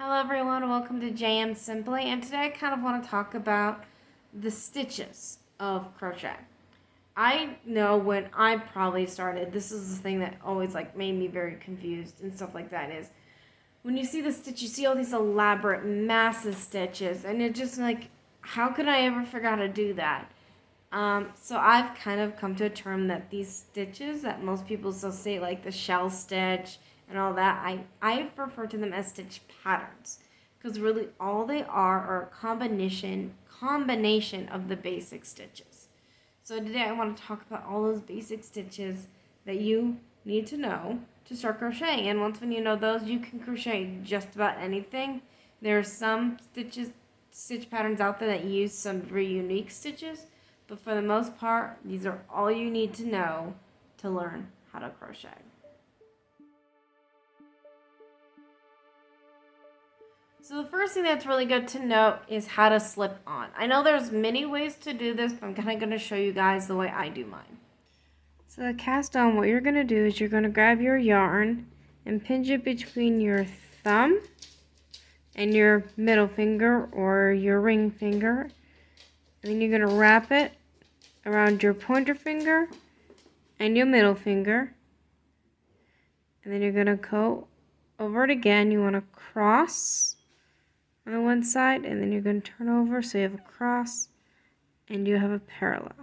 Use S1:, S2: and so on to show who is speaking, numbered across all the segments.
S1: Hello everyone, welcome to JM Simply, and today I kind of want to talk about the stitches of crochet. I know when I probably started, this is the thing that always made me very confused and stuff like that, is when you see the stitch, you see all these elaborate, massive stitches, and it's just how could I ever figure out how to do that? So I've kind of come to a term that these stitches that most people still say, like the shell stitch and all that, I refer to them as stitch patterns, because really all they are a combination of the basic stitches. So today I want to talk about all those basic stitches that you need to know to start crocheting. And once when you know those, you can crochet just about anything. There are some stitch patterns out there that use some very unique stitches, but for the most part, these are all you need to know to learn how to crochet. So the first thing that's really good to note is how to slip on. I know there's many ways to do this, but I'm kind of going to show you guys the way I do mine. So to cast on, what you're going to do is you're going to grab your yarn and pinch it between your thumb and your middle finger or your ring finger. And then you're going to wrap it around your pointer finger and your middle finger. And then you're going to go over it again. You want to cross on the one side, and then you're going to turn over so you have a cross and you have a parallel.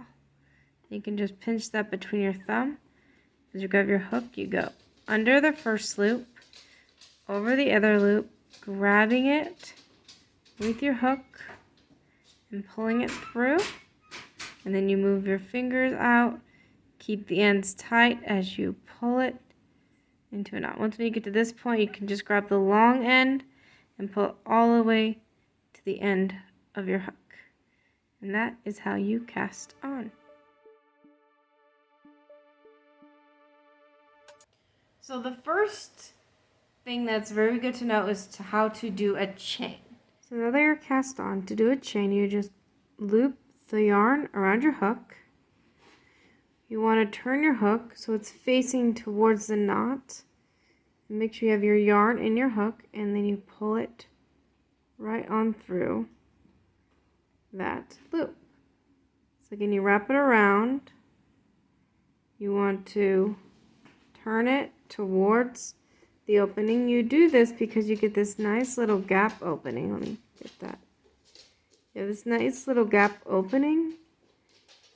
S1: You can just pinch that between your thumb. As you grab your hook, you go under the first loop, over the other loop, grabbing it with your hook and pulling it through. And then you move your fingers out, keep the ends tight as you pull it into a knot. Once you get to this point, you can just grab the long end and pull it all the way to the end of your hook. And that is how you cast on. So the first thing that's very good to know is how to do a chain. So now that you're cast on, to do a chain, you just loop the yarn around your hook. You want to turn your hook so it's facing towards the knot. And make sure you have your yarn in your hook, and then you pull it right on through that loop. So again, you wrap it around. You want to turn it towards the opening. You do this because you get this nice little gap opening. Let me get that. You have this nice little gap opening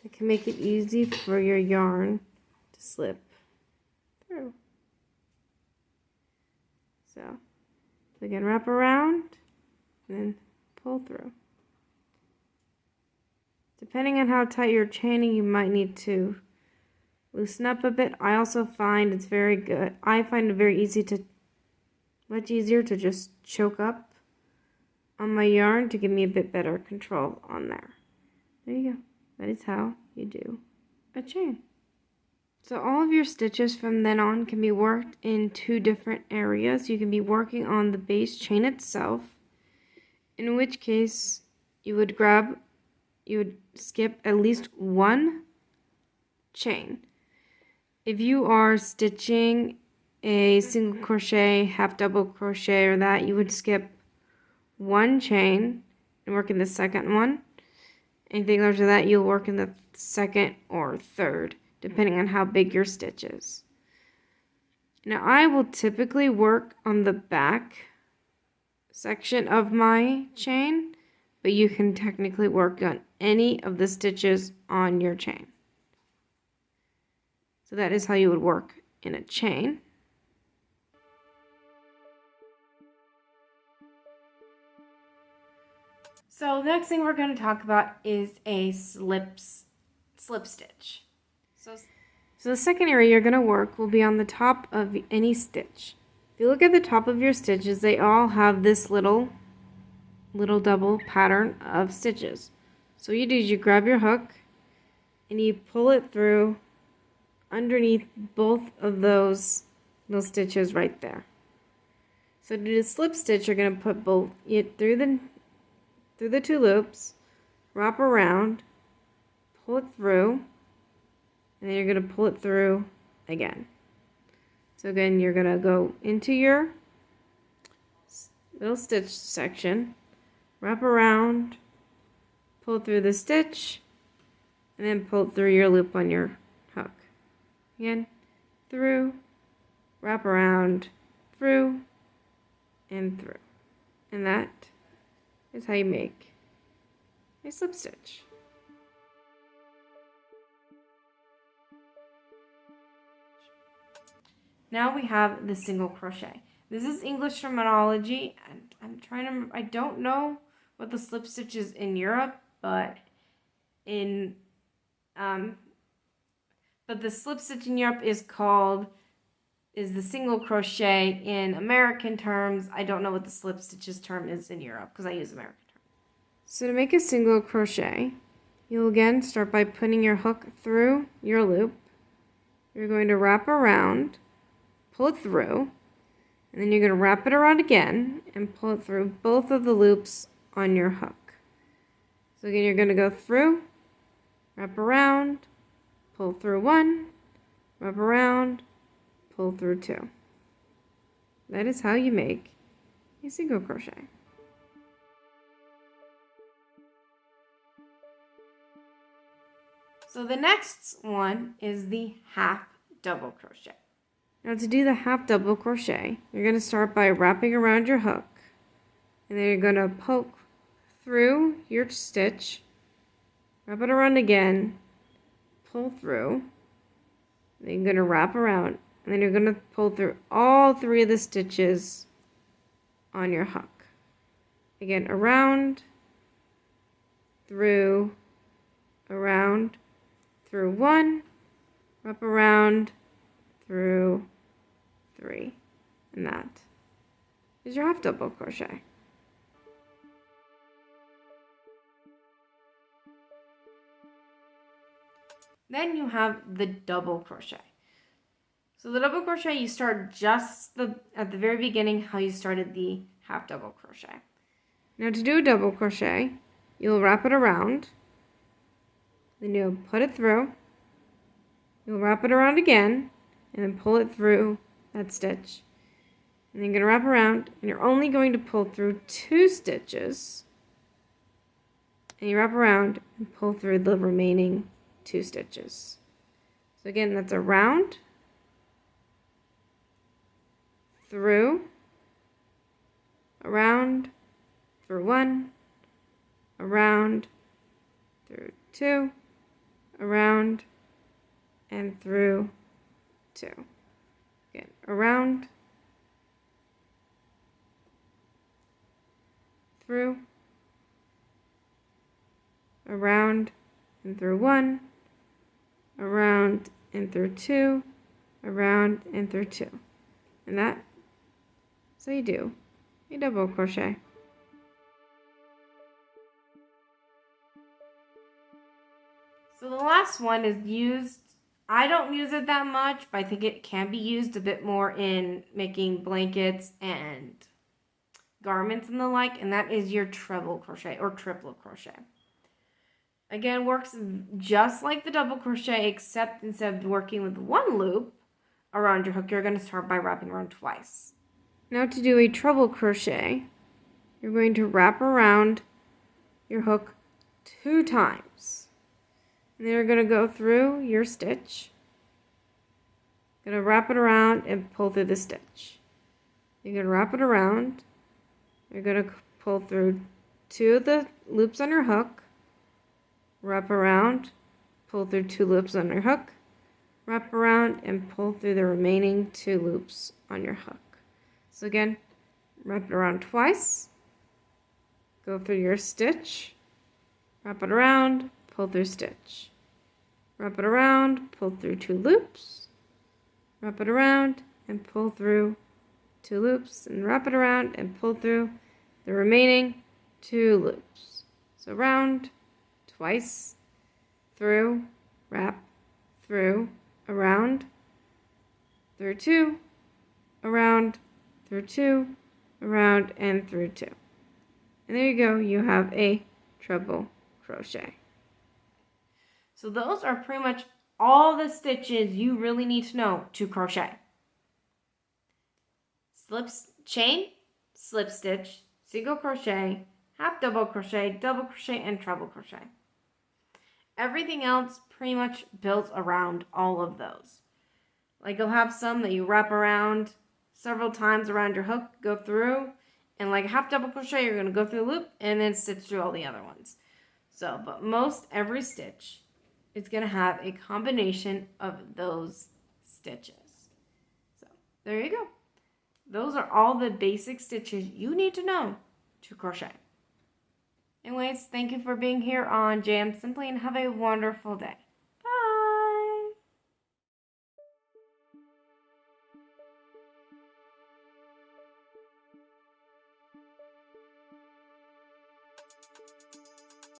S1: that can make it easy for your yarn to slip through. So again, wrap around and then pull through. Depending on how tight you're chaining, you might need to loosen up a bit. I also find it's very good. I find it much easier to just choke up on my yarn to give me a bit better control on there. There you go. That is how you do a chain. So all of your stitches from then on can be worked in two different areas. You can be working on the base chain itself, in which case you would skip at least one chain. If you are stitching a single crochet, half double crochet, or that, you would skip one chain and work in the second one. Anything larger than that, you'll work in the second or third, depending on how big your stitch is. Now, I will typically work on the back section of my chain, but you can technically work on any of the stitches on your chain. So that is how you would work in a chain. So the next thing we're going to talk about is a slip stitch. So the second area you're going to work will be on the top of any stitch. If you look at the top of your stitches, they all have this little double pattern of stitches. So what you do is you grab your hook and you pull it through underneath both of those little stitches right there. So to do the slip stitch, you're going to put both through the two loops, wrap around, pull it through, and then you're going to pull it through again. So again, you're going to go into your little stitch section, wrap around, pull through the stitch, and then pull through your loop on your hook. Again, through, wrap around, through, and through. And that is how you make a slip stitch. Now we have the single crochet. This is English terminology, and I don't know what the slip stitch is in Europe, but the slip stitch in Europe is the single crochet in American terms. I don't know what the slip stitches term is in Europe because I use American terms. So to make a single crochet, you'll again start by putting your hook through your loop. You're going to wrap around, pull it through, and then you're going to wrap it around again and pull it through both of the loops on your hook. So again, you're going to go through, wrap around, pull through one, wrap around, pull through two. That is how you make a single crochet. So the next one is the half double crochet. Now to do the half double crochet, you're going to start by wrapping around your hook, and then you're going to poke through your stitch, wrap it around again, pull through, then you're going to wrap around, and then you're going to pull through all three of the stitches on your hook. Again, around, through, around, through one, wrap around, through, three, and that is your half double crochet. Then you have the double crochet. So the double crochet, you start just at the very beginning how you started the half double crochet. Now to do a double crochet, you'll wrap it around, then you'll put it through, you'll wrap it around again, and then pull it through that stitch. And then you're going to wrap around, and you're only going to pull through 2 stitches. And you wrap around and pull through the remaining 2 stitches. So again, that's around, through, around, through 1, around, through 2, around, and through 2. Again, around, through, around, and through 1, around, and through 2, around, and through 2. And that's how you do a double crochet. So the last one is used, I don't use it that much, but I think it can be used a bit more in making blankets and garments and the like, and that is your treble crochet or triple crochet. Again, works just like the double crochet, except instead of working with 1 loop around your hook, you're going to start by wrapping around twice. Now to do a treble crochet, you're going to wrap around your hook 2 times. And then you're going to go through your stitch. Going to wrap it around and pull through the stitch. You're going to wrap it around. You're going to pull through 2 of the loops on your hook. Wrap around, pull through 2 loops on your hook. Wrap around and pull through the remaining 2 loops on your hook. So again, wrap it around twice. Go through your stitch. Wrap it around, pull through stitch. Wrap it around, pull through 2 loops. Wrap it around and pull through 2 loops. And wrap it around and pull through the remaining 2 loops. So round, twice, through, wrap, through, around, through 2, around, through 2, around, and through 2. And there you go, you have a treble crochet. So those are pretty much all the stitches you really need to know to crochet. Slip, chain, slip stitch, single crochet, half double crochet, double crochet, and treble crochet. Everything else pretty much builds around all of those. Like you'll have some that you wrap around several times around your hook, go through, and like half double crochet, you're going to go through the loop and then stitch through all the other ones. So, but most every stitch is going to have a combination of those stitches. So, there you go. Those are all the basic stitches you need to know to crochet. Anyways, thank you for being here on Jam Simply and have a wonderful day.